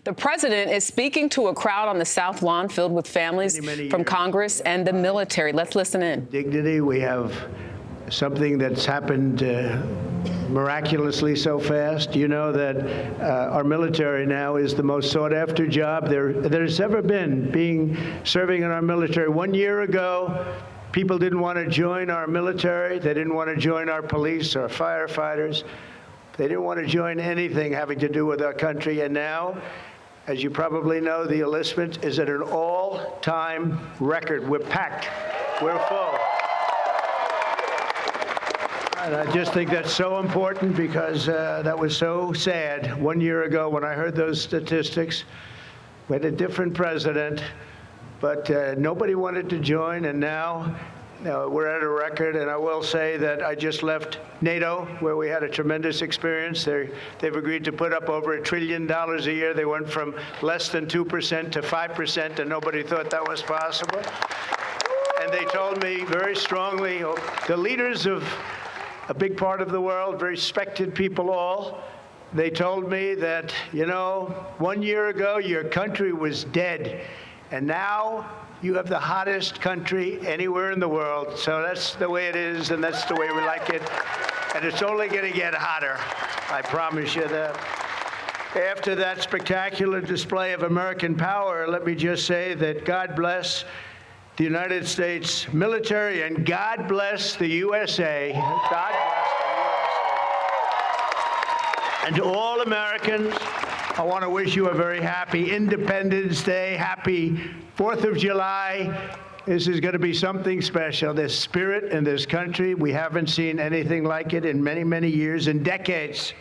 The president is speaking to a crowd on the South Lawn filled with families from Congress and the military. Let's listen in. Dignity, we have something that's happened miraculously so fast. You know that our military now is the most sought-after job there's ever been, serving in our military. 1 year ago, people didn't want to join our military. They didn't want to join our police or firefighters. They didn't want to join anything having to do with our country. And now, as you probably know, the enlistment is at an all-time record. We're packed. We're full. And I just think that's so important because that was so sad 1 year ago when I heard those statistics. We had a different president, but nobody wanted to join, and now we're at a record. And I will say that I just left NATO, where we had a tremendous experience. They've agreed to put up over $1 trillion a year. They went from less than 2% to 5%, and nobody thought that was possible. And they told me very strongly, the leaders of a big part of the world, very respected people all, they told me that, 1 year ago, your country was dead, and now you have the hottest country anywhere in the world. So that's the way it is, and that's the way we like it. And it's only going to get hotter. I promise you that. After that spectacular display of American power, let me just say that God bless the United States military, and God bless the USA. God bless the USA. And to all Americans, I want to wish you a very happy Independence Day, happy 4th of July. This is going to be something special. There's spirit in this country. We haven't seen anything like it in many, many years and decades.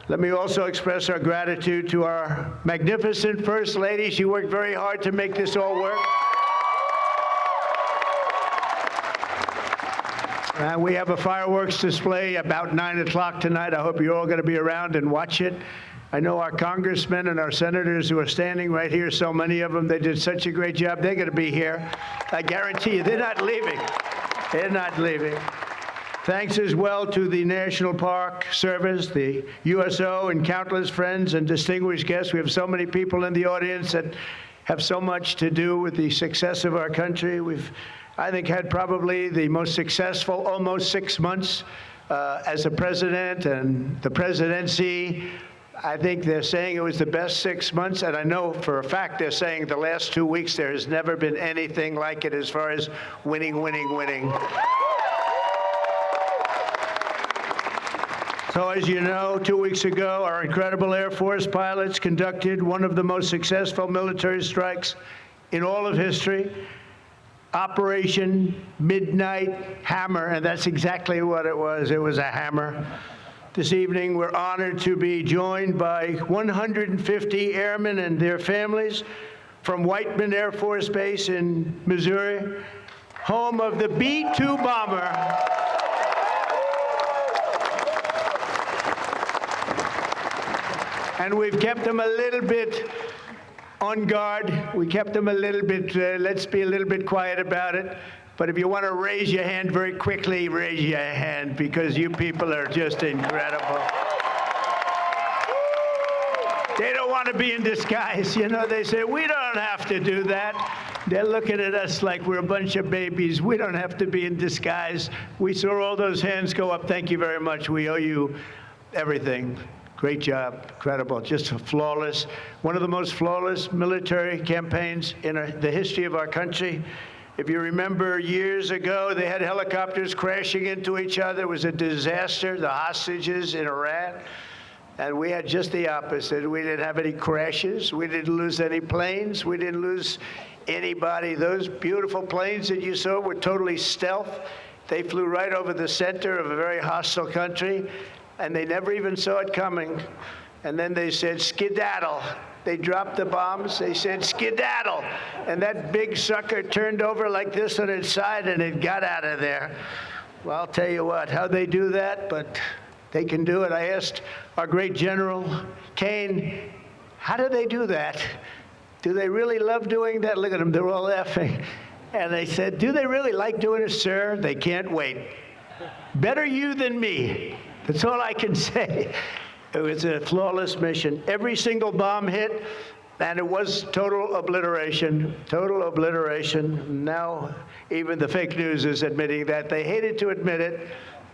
Let me also express our gratitude to our magnificent First Lady. She worked very hard to make this all work. We have a fireworks display about 9 o'clock tonight. I hope you're all going to be around and watch it. I know our congressmen and our senators who are standing right here, so many of them, they did such a great job. They're going to be here. I guarantee you, they're not leaving. They're not leaving. Thanks as well to the National Park Service, the USO, and countless friends and distinguished guests. We have so many people in the audience that have so much to do with the success of our country. We've, I think, had probably the most successful almost 6 months as a president and the presidency. I think they're saying it was the best 6 months, and I know for a fact they're saying the last 2 weeks there has never been anything like it as far as winning, winning, winning. So as you know, 2 weeks ago, our incredible Air Force pilots conducted one of the most successful military strikes in all of history. Operation Midnight Hammer, and that's exactly what it was. It was a hammer. This evening, we're honored to be joined by 150 airmen and their families from Whiteman Air Force Base in Missouri, home of the B-2 bomber. And we've kept them a little bit on guard. We kept them a little bit, let's be a little bit quiet about it. But if you want to raise your hand very quickly, raise your hand, because you people are just incredible. They don't want to be in disguise. They say, we don't have to do that. They're looking at us like we're a bunch of babies. We don't have to be in disguise. We saw all those hands go up. Thank you very much. We owe you everything. Great job, incredible, just flawless. One of the most flawless military campaigns in the history of our country. If you remember years ago, they had helicopters crashing into each other. It was a disaster, the hostages in Iran. And we had just the opposite. We didn't have any crashes. We didn't lose any planes. We didn't lose anybody. Those beautiful planes that you saw were totally stealth. They flew right over the center of a very hostile country, and they never even saw it coming. And then they said, skedaddle. They dropped the bombs. They said, skedaddle. And that big sucker turned over like this on its side, and it got out of there. Well, I'll tell you what, how they do that, but they can do it. I asked our great General Kane, how do they do that? Do they really love doing that? Look at them, they're all laughing. And they said, do they really like doing it, sir? They can't wait. Better you than me. That's all I can say. It was a flawless mission. Every single bomb hit, and it was total obliteration, total obliteration. Now, even the fake news is admitting that. They hated to admit it,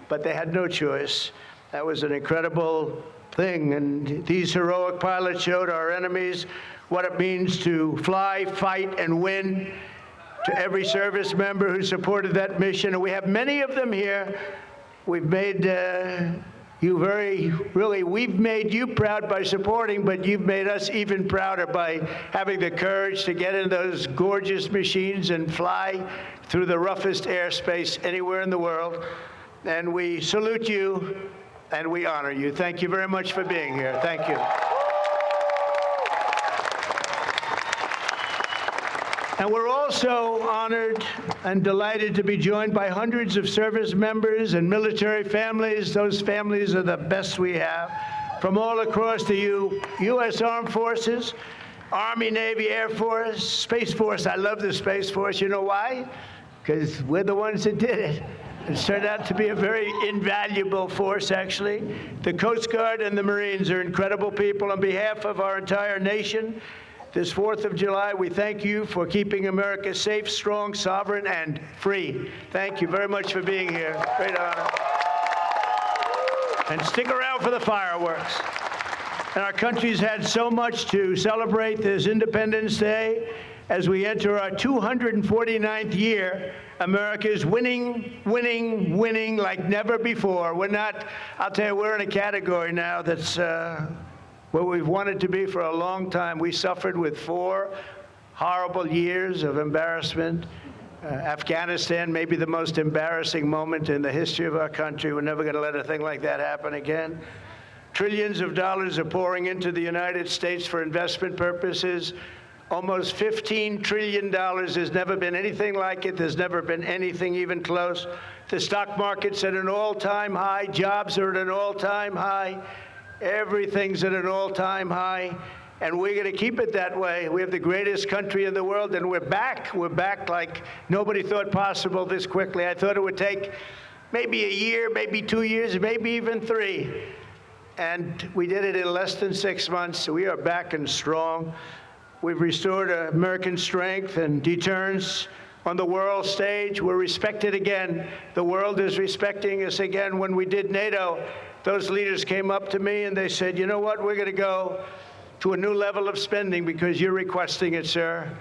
but they had no choice. That was an incredible thing, and these heroic pilots showed our enemies what it means to fly, fight, and win. To every service member who supported that mission, and we have many of them here, we've made we've made you proud by supporting, but you've made us even prouder by having the courage to get in those gorgeous machines and fly through the roughest airspace anywhere in the world. And we salute you and we honor you. Thank you very much for being here. Thank you. And we're also honored and delighted to be joined by hundreds of service members and military families. Those families are the best we have from all across the U.S. Armed Forces, Army, Navy, Air Force, Space Force. I love the Space Force. You know why? Because we're the ones that did it. It's turned out to be a very invaluable force, actually. The Coast Guard and the Marines are incredible people. On behalf of our entire nation, this 4th of July, we thank you for keeping America safe, strong, sovereign, and free. Thank you very much for being here. Great honor. And stick around for the fireworks. And our country's had so much to celebrate this Independence Day. As we enter our 249th year, America is winning, winning, winning like never before. We're not, I'll tell you, we're in a category now that's where we've wanted to be for a long time. We suffered with 4 horrible years of embarrassment. Afghanistan, maybe the most embarrassing moment in the history of our country. We're never going to let a thing like that happen again. Trillions of dollars are pouring into the United States for investment purposes. Almost $15 trillion. There's never been anything like it. There's never been anything even close. The stock market's at an all-time high. Jobs are at an all-time high. Everything's at an all-time high, and we're going to keep it that way. We have the greatest country in the world, and we're back. We're back like nobody thought possible this quickly. I thought it would take maybe a year, maybe 2 years, maybe even 3. And we did it in less than 6 months. So we are back and strong. We've restored American strength and deterrence on the world stage. We're respected again. The world is respecting us again. When we did NATO, those leaders came up to me and they said, you know what, we're going to go to a new level of spending because you're requesting it, sir.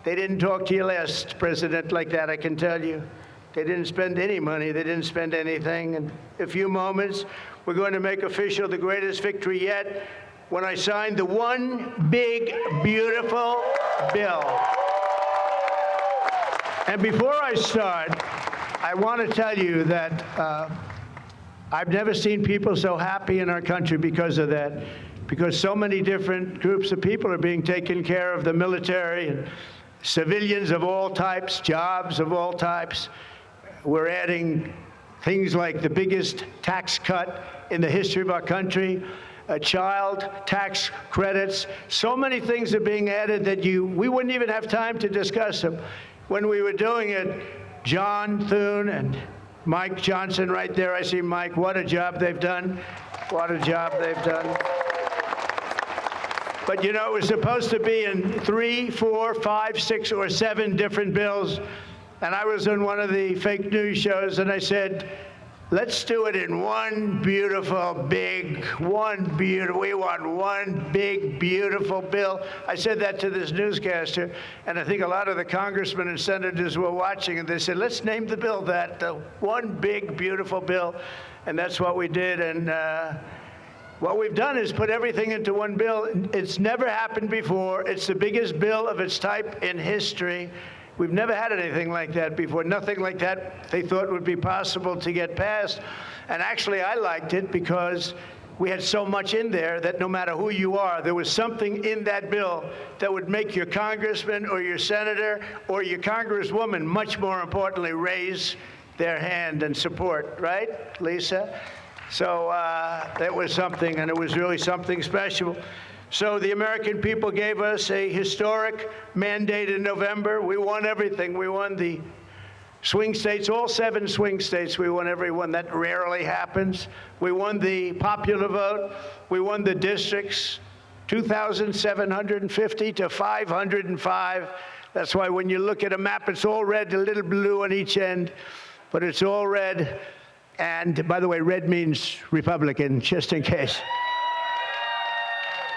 They didn't talk to your last president like that, I can tell you. They didn't spend any money. They didn't spend anything. In a few moments, we're going to make official the greatest victory yet when I signed the one big, beautiful bill. And before I start, I want to tell you that I've never seen people so happy in our country because of that, because so many different groups of people are being taken care of, the military and civilians of all types, jobs of all types. We're adding things like the biggest tax cut in the history of our country, child tax credits. So many things are being added that we wouldn't even have time to discuss them. When we were doing it, John Thune and Mike Johnson right there, I see Mike, what a job they've done. What a job they've done. But you know, it was supposed to be in 3, 4, 5, 6, or 7 different bills. And I was on one of the fake news shows and I said, let's do it in one beautiful, big, we want one big, beautiful bill. I said that to this newscaster, and I think a lot of the congressmen and senators were watching, and they said, let's name the bill that, the one big, beautiful bill. And that's what we did, and what we've done is put everything into one bill. It's never happened before. It's the biggest bill of its type in history. We've never had anything like that before. Nothing like that they thought would be possible to get passed. And actually, I liked it because we had so much in there that no matter who you are, there was something in that bill that would make your congressman or your senator or your congresswoman, much more importantly, raise their hand and support, right, Lisa? So that was something, and it was really something special. So the American people gave us a historic mandate in November. We won everything. We won the Swing states, all 7 swing states, we won every one. That rarely happens. We won the popular vote. We won the districts, 2,750 to 505. That's why when you look at a map, it's all red, a little blue on each end, but it's all red. And by the way, red means Republican, just in case.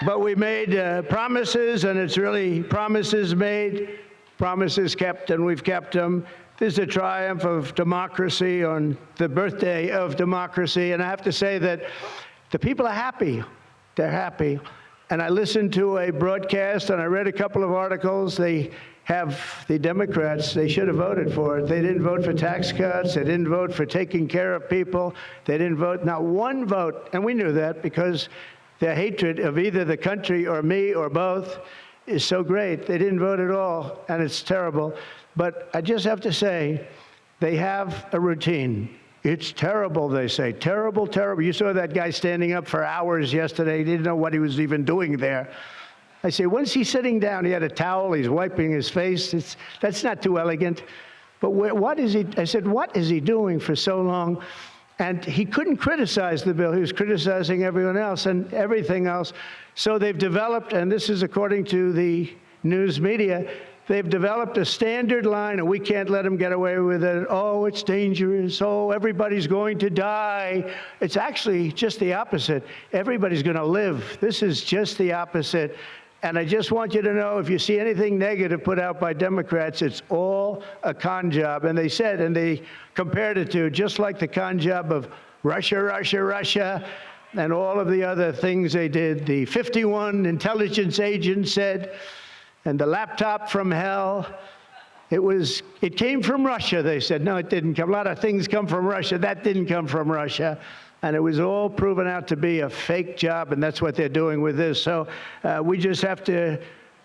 But we made promises, and it's really promises made, promises kept, and we've kept them. This is a triumph of democracy on the birthday of democracy. And I have to say that the people are happy. They're happy. And I listened to a broadcast, and I read a couple of articles. They have the Democrats, they should have voted for it. They didn't vote for tax cuts. They didn't vote for taking care of people. They didn't vote, not one vote. And we knew that because their hatred of either the country or me or both is so great. They didn't vote at all, and it's terrible. But I just have to say, they have a routine. It's terrible, they say. Terrible, terrible. You saw that guy standing up for hours yesterday. He didn't know what he was even doing there. I say, when's he sitting down? He had a towel. He's wiping his face. That's not too elegant. But what is he? I said, what is he doing for so long? And he couldn't criticize the bill. He was criticizing everyone else and everything else. So they've developed, and this is according to the news media, they've developed a standard line, and we can't let them get away with it. Oh, it's dangerous. Oh, everybody's going to die. It's actually just the opposite. Everybody's going to live. This is just the opposite. And I just want you to know, if you see anything negative put out by Democrats, it's all a con job. And they said, and they compared it to just like the con job of Russia, Russia, Russia, and all of the other things they did. The 51 intelligence agents said, and the laptop from hell, it came from Russia, they said. No, it didn't come. A lot of things come from Russia. That didn't come from Russia. And it was all proven out to be a fake job, and that's what they're doing with this. So we just have to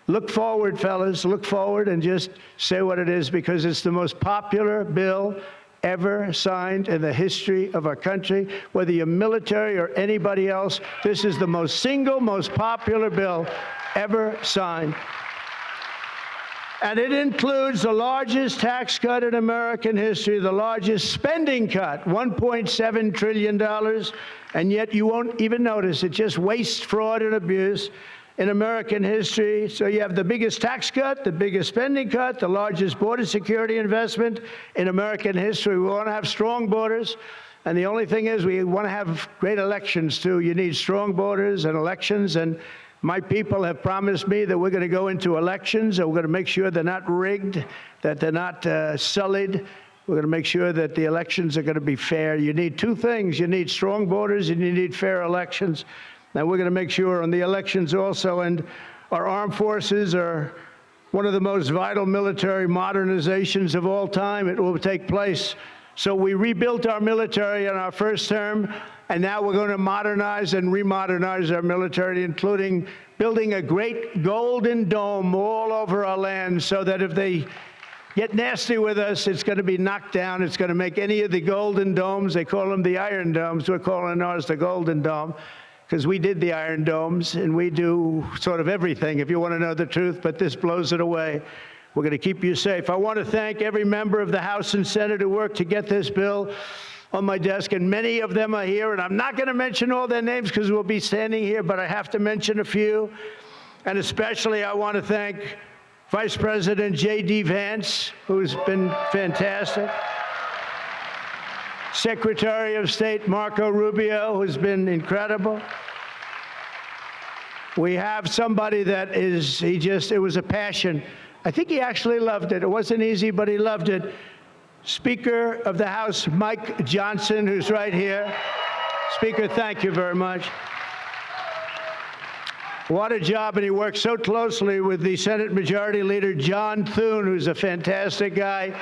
look forward, fellas, look forward and just say what it is, because it's the most popular bill ever signed in the history of our country. Whether you're military or anybody else, this is the most popular bill ever signed. And it includes the largest tax cut in American history, the largest spending cut, $1.7 trillion, and yet you won't even notice it. Just waste, fraud, and abuse in American history. So you have the biggest tax cut, the biggest spending cut, the largest border security investment in American history. We want to have strong borders. And the only thing is, we want to have great elections, too. You need strong borders and elections. And my people have promised me that we're going to go into elections, and we're going to make sure they're not rigged, that they're not sullied. We're going to make sure that the elections are going to be fair. You need 2 things. You need strong borders, and you need fair elections. And we're going to make sure on the elections also. And our armed forces are one of the most vital military modernizations of all time. It will take place. So we rebuilt our military in our first term, and now we're going to modernize and remodernize our military, including building a great golden dome all over our land, so that if they get nasty with us, it's going to be knocked down. It's going to make any of the golden domes, they call them the iron domes, we're calling ours the golden dome, because we did the iron domes, and we do sort of everything, if you want to know the truth, but this blows it away. We're going to keep you safe. I want to thank every member of the House and Senate who worked to get this bill on my desk, and many of them are here, and I'm not going to mention all their names because we'll be standing here, but I have to mention a few. And especially I want to thank Vice President J.D. Vance, who's been fantastic. Secretary of State Marco Rubio, who's been incredible. We have somebody that is, it was a passion. I think he actually loved it. It wasn't easy, but he loved it. Speaker of the House, Mike Johnson, who's right here. Speaker, thank you very much. What a job, and he worked so closely with the Senate Majority Leader, John Thune, who's a fantastic guy.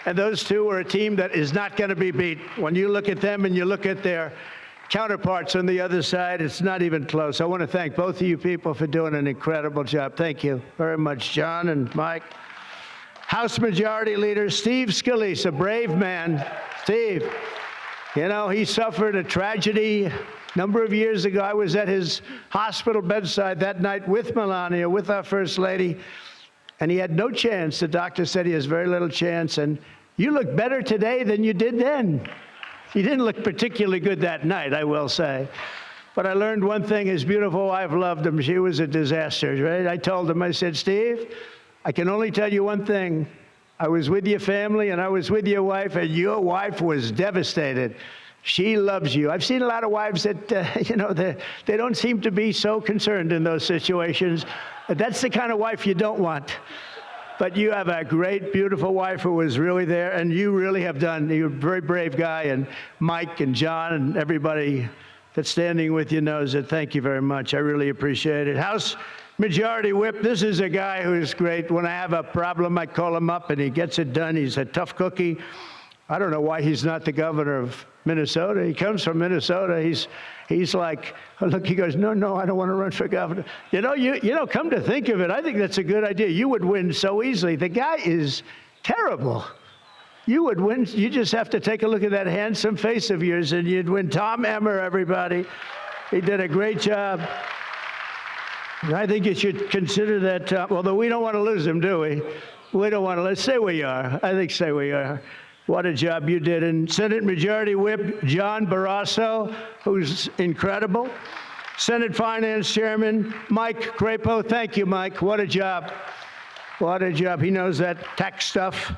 And those two are a team that is not going to be beat. When you look at them and you look at their counterparts on the other side, it's not even close. I want to thank both of you people for doing an incredible job. Thank you very much, John and Mike. House Majority Leader Steve Scalise, a brave man. Steve, you know, he suffered a tragedy a number of years ago. I was at his hospital bedside that night with Melania, with our First Lady, and he had no chance. The doctor said he has very little chance, and You look better today than you did then. You didn't look particularly good that night, I will say. But I learned one thing. His beautiful wife loved him. She was a disaster, right? I told him, I said, Steve, I can only tell you one thing. I was with your family and I was with your wife, and your wife was devastated. She loves you. I've seen a lot of wives that, they don't seem to be so concerned in those situations. That's the kind of wife you don't want. But you have a great, beautiful wife who was really there, and you really have done. You're a very brave guy, and Mike and John and everybody that's standing with you knows it. Thank you very much. I really appreciate it. House Majority Whip, this is a guy who's great. When I have a problem, I call him up, and he gets it done. He's a tough cookie. I don't know why he's not the governor of Minnesota. He comes from Minnesota. He's like, oh, look, he goes, no, I don't want to run for governor. You know, come to think of it, I think that's a good idea. You would win so easily. The guy is terrible. You would win. You just have to take a look at that handsome face of yours, and you'd win. Tom Emmer, everybody. He did a great job. And I think you should consider that, although we don't want to lose him, do we? We don't want to. Let's stay where you are. I think stay where you are. What a job you did. And Senate Majority Whip John Barrasso, who's incredible. Senate Finance Chairman Mike Crapo. Thank you, Mike. What a job. What a job. He knows that tax stuff.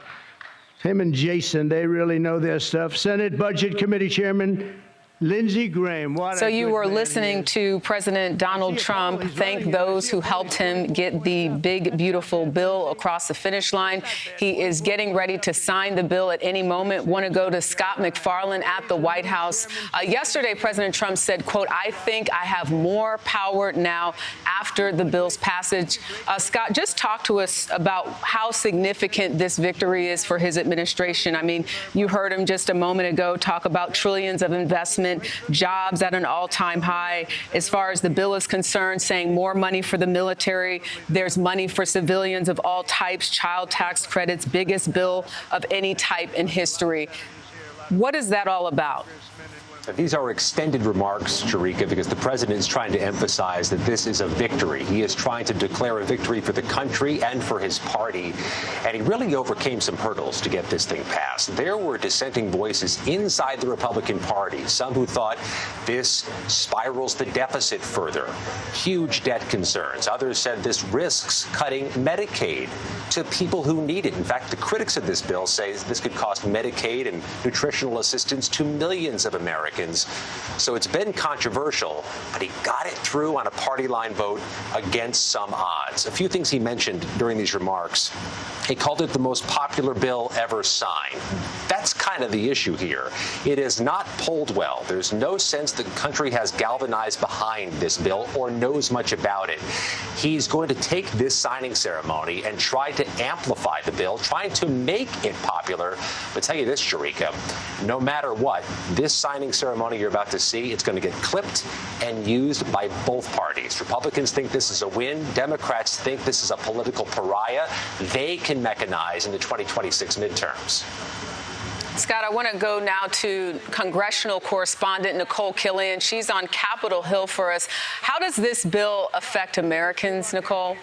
Him and Jason, they really know their stuff. Senate Budget Committee Chairman Lindsey Graham. So you were listening to President Donald Trump thank those who helped him get the big, beautiful bill across the finish line. He is getting ready to sign the bill at any moment. Want to go to Scott McFarland at the White House. Yesterday, President Trump said, quote, I think I have more power now after the bill's passage. Scott, just talk to us about how significant this victory is for his administration. I mean, you heard him just a moment ago talk about trillions of investment, jobs at an all-time high. As far as the bill is concerned, saying more money for the military. There's money for civilians of all types, child tax credits, biggest bill of any type in history. What is that all about? These are extended remarks, Jericka, because the president is trying to emphasize that this is a victory. He is trying to declare a victory for the country and for his party. And he really overcame some hurdles to get this thing passed. There were dissenting voices inside the Republican Party, some who thought this spirals the deficit further. Huge debt concerns. Others said this risks cutting Medicaid to people who need it. In fact, the critics of this bill say this could cost Medicaid and nutritional assistance to millions of Americans. So it's been controversial, but he got it through on a party line vote against some odds. A few things he mentioned during these remarks. He called it the most popular bill ever signed. That's kind of the issue here. It is not polled well. There's no sense the country has galvanized behind this bill or knows much about it. He's going to take this signing ceremony and try to amplify the bill, trying to make it popular. But tell you this, Jericka, no matter what, this signing ceremony you're about to see, it's going to get clipped and used by both parties. Republicans think this is a win. Democrats think this is a political pariah they can mechanize in the 2026 midterms. Scott, I want to go now to congressional correspondent Nicole Killian. She's on Capitol Hill for us. How does this bill affect Americans, Nicole?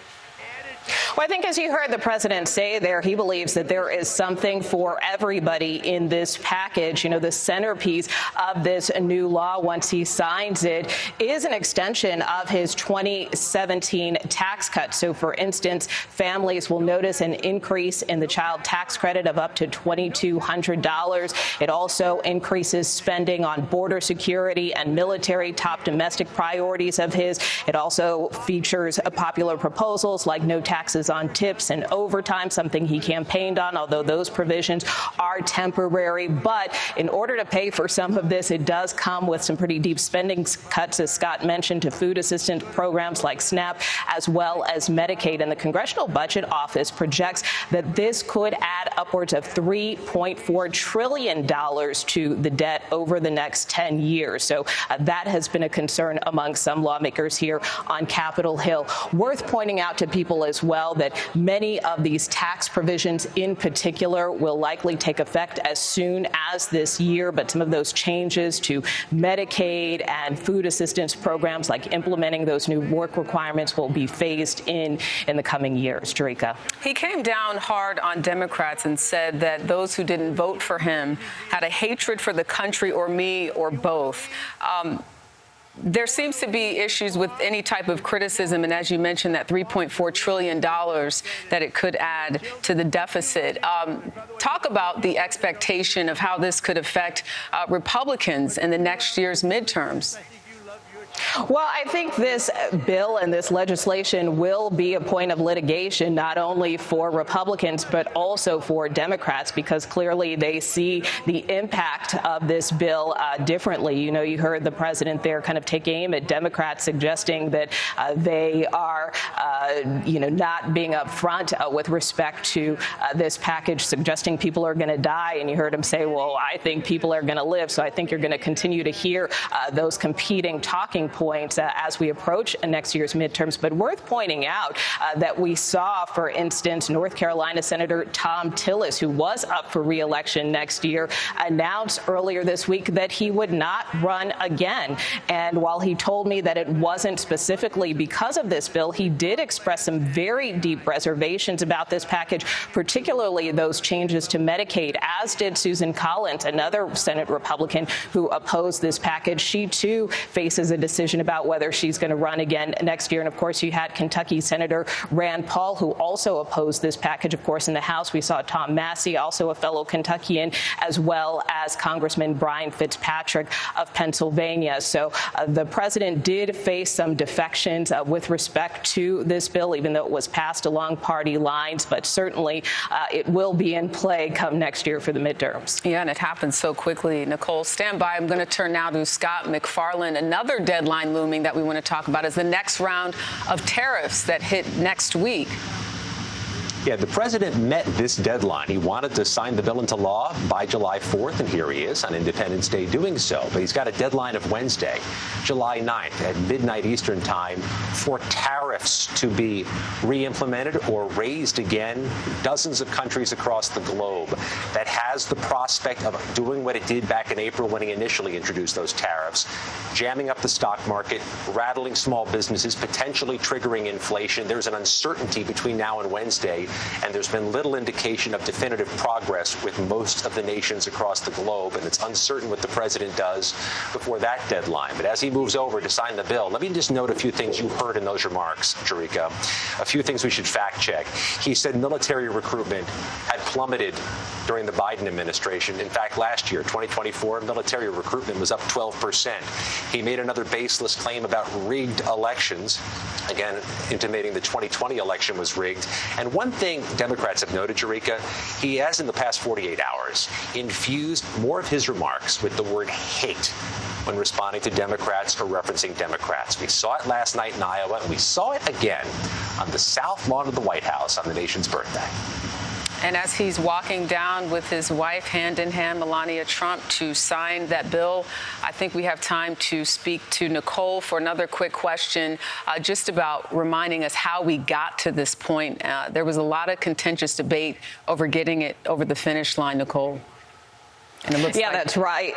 Well, I think as you heard the president say there, he believes that there is something for everybody in this package. You know, the centerpiece of this new law, once he signs it, is an extension of his 2017 tax cut. So, for instance, families will notice an increase in the child tax credit of up to $2,200. It also increases spending on border security and military, top domestic priorities of his. It also features popular proposals like no taxes on tips and overtime, something he campaigned on, although those provisions are temporary. But in order to pay for some of this, it does come with some pretty deep spending cuts, as Scott mentioned, to food assistance programs like SNAP, as well as Medicaid. And the Congressional Budget Office projects that this could add upwards of $3.4 trillion to the debt over the next 10 years. So that has been a concern among some lawmakers here on Capitol Hill. Worth pointing out to people as well that many of these tax provisions in particular will likely take effect as soon as this year, but some of those changes to Medicaid and food assistance programs, like implementing those new work requirements, will be phased in the coming years. Jericka. He came down hard on Democrats and said that those who didn't vote for him had a hatred for the country or me or both. There seems to be issues with any type of criticism, and as you mentioned, that $3.4 trillion that it could add to the deficit. Talk about the expectation of how this could affect Republicans in the next year's midterms. Well, I think this bill and this legislation will be a point of litigation, not only for Republicans, but also for Democrats, because clearly they see the impact of this bill differently. You know, you heard the president there kind of take aim at Democrats, suggesting that they are, not being upfront with respect to this package, suggesting people are going to die. And you heard him say, well, I think people are going to live. So I think you're going to continue to hear those competing talking points as we approach next year's midterms. But worth pointing out that we saw, for instance, North Carolina Senator Tom Tillis, who was up for re-election next year, announced earlier this week that he would not run again. And while he told me that it wasn't specifically because of this bill, he did express some very deep reservations about this package, particularly those changes to Medicaid, as did Susan Collins, another Senate Republican who opposed this package. She, too, faces a decision about whether she's going to run again next year. And, of course, you had Kentucky Senator Rand Paul, who also opposed this package. Of course, in the House, we saw Tom Massey, also a fellow Kentuckian, as well as Congressman Brian Fitzpatrick of Pennsylvania. So the president did face some defections with respect to this bill, even though it was passed along party lines. But certainly it will be in play come next year for the midterms. Yeah, and it happens so quickly. Nicole, stand by. I'm going to turn now to Scott McFarland. Another deadline looming that we want to talk about is the next round of tariffs that hit next week. Yeah, the president met this deadline. He wanted to sign the bill into law by July 4th, and here he is on Independence Day doing so. But he's got a deadline of Wednesday, July 9th at midnight Eastern time for tariffs to be re-implemented or raised again. Dozens of countries across the globe that has the prospect of doing what it did back in April when he initially introduced those tariffs, jamming up the stock market, rattling small businesses, potentially triggering inflation. There's an uncertainty between now and Wednesday, and there's been little indication of definitive progress with most of the nations across the globe, and it's uncertain what the president does before that deadline. But as he moves over to sign the bill, let me just note a few things you heard in those remarks, Jericka. A few things we should fact check. He said military recruitment had plummeted during the Biden administration. In fact, last year, 2024, military recruitment was up 12%. He made another baseless claim about rigged elections, again, intimating the 2020 election was rigged. And one thing Democrats have noted, Jericka, he has in the past 48 hours infused more of his remarks with the word hate when responding to Democrats or referencing Democrats. We saw it last night in Iowa, and we saw it again on the South Lawn of the White House on the nation's birthday. And as he's walking down with his wife, hand in hand, Melania Trump, to sign that bill, I think we have time to speak to Nicole for another quick question, just about reminding us how we got to this point. There was a lot of contentious debate over getting it over the finish line, Nicole. And it looks that's right.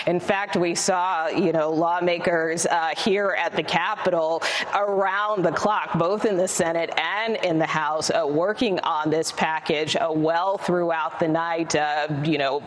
In fact, we saw, lawmakers here at the Capitol around the clock, both in the Senate and in the House, working on this package well throughout the night,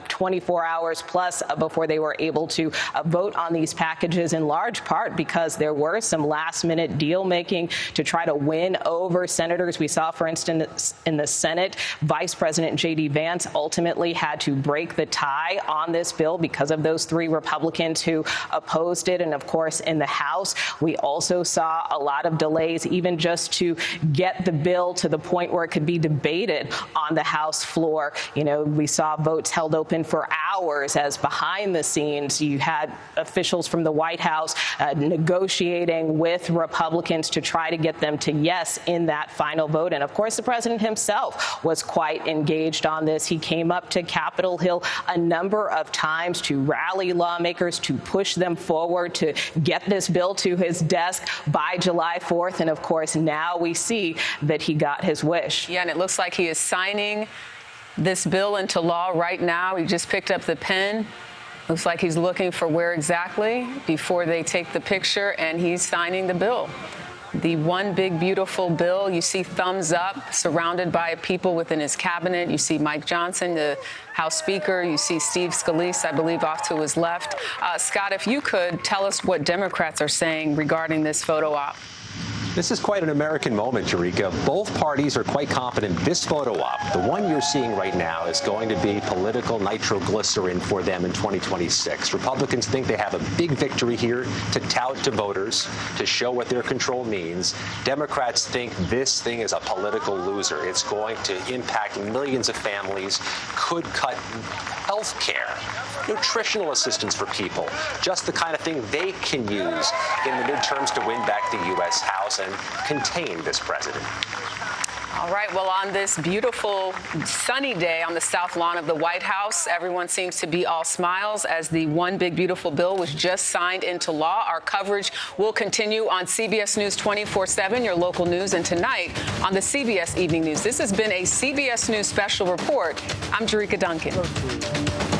24 hours plus before they were able to vote on these packages, in large part because there were some last-minute deal-making to try to win over senators. We saw, for instance, in the Senate, Vice President J.D. Vance ultimately had to break the tie on this bill because of those three Republicans who opposed it. And of course, in the House, we also saw a lot of delays, even just to get the bill to the point where it could be debated on the House floor. We saw votes held open for hours, as behind the scenes you had officials from the White House negotiating with Republicans to try to get them to yes in that final vote. And of course, the president himself was quite engaged on this. He came up to Capitol Hill a number of times to rally lawmakers, to push them forward, to get this bill to his desk by July 4th. And of course, now we see that he got his wish. Yeah, and it looks like he is signing this bill into law right now. He just picked up the pen. Looks like he's looking for where exactly before they take the picture, and he's signing the bill. The one big, beautiful bill. You see thumbs up, surrounded by people within his cabinet. You see Mike Johnson, the House Speaker. You see Steve Scalise, I believe, off to his left. Scott, if you could tell us what Democrats are saying regarding this photo op. This is quite an American moment, Jericka. Both parties are quite confident this photo op, the one you're seeing right now, is going to be political nitroglycerin for them in 2026. Republicans think they have a big victory here to tout to voters, to show what their control means. Democrats think this thing is a political loser. It's going to impact millions of families, could cut health care, nutritional assistance for people, just the kind of thing they can use in the midterms to win back the U.S. House and contain this president. All right. Well, on this beautiful sunny day on the south lawn of the White House, everyone seems to be all smiles as the one big beautiful bill was just signed into law. Our coverage will continue on CBS News 24/7, your local news, and tonight on the CBS Evening News. This has been a CBS News Special Report. I'm Jericka Duncan.